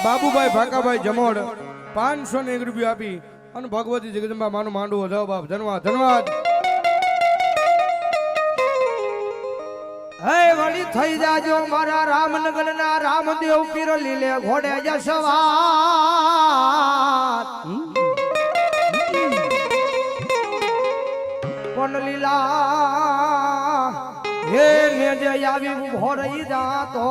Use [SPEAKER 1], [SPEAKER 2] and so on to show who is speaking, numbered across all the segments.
[SPEAKER 1] બાબુભાઈ ભાકાભાઈ જમોડ 501 રૂપિયા આપી અને ભગવતી જગદંબા માનું માંડવો જાઓ બાપ ધન્યવાદ ધન્યવાદ.
[SPEAKER 2] હે વળી થઈ જાજો મારા રામનગર ના રામદેવ પીર લીલે ઘોડે જસવાર પણ લીલા હે મે જે આવી ઉભો રહી જાતો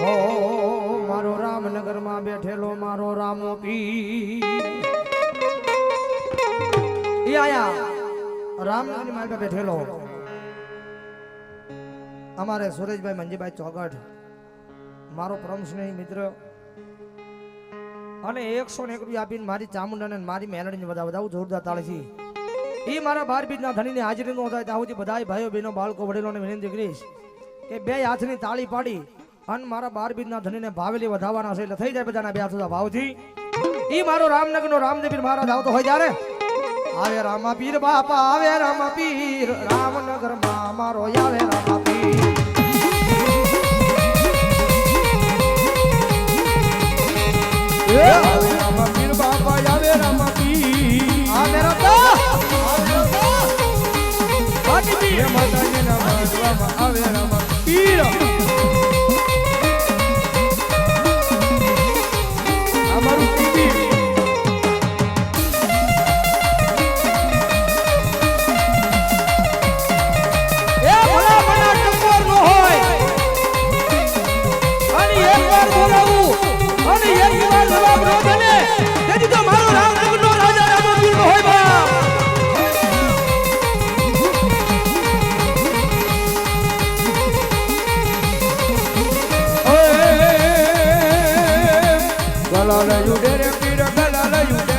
[SPEAKER 2] હો મારો રામનગર માં બેઠેલો મારો રામો પીર આયા રામનગરની માલ પર બેઠેલો અમારે સુરેશભાઈ મંજીભાઈ ચોગઠ મારો પરમ સ્નેહી મિત્ર અને 101 રૂપિયા આપીને મારી ચામુંડાને મારી મેલડીને વધાવું જોરદાર તાળીથી એ મારા 12 બીજના ધણીની હાજરી નો થાય ત્યાં સુધી બધા ભાઈઓ બહેનો બાળકો વડીલોને વિનંતી કરીશ કે બે હાથની તાળી પાડી અને મારા 12 બીજના ધણીને ભાવેલી વધાવવાના છે એટલે થઈ જાય બધાના બે હાથના ભાવથી એ મારો રામનગરનો રામદેવ મહારાજ આવતો હોય ત્યારે આવે રામા પીર બાપા આવે રામા પીર રામનગર માં મારો આવે રામા પીર
[SPEAKER 1] આવે રામા પીર બાપા આવે રામા પીર
[SPEAKER 2] આવે રામા
[SPEAKER 1] હે માતાજીના માંડવામાં આવે રામા પીર અમારું પીર Galalayude re pira galalayude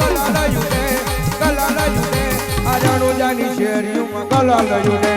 [SPEAKER 1] galalayude galalayude ajanu jani sheriyu galalayude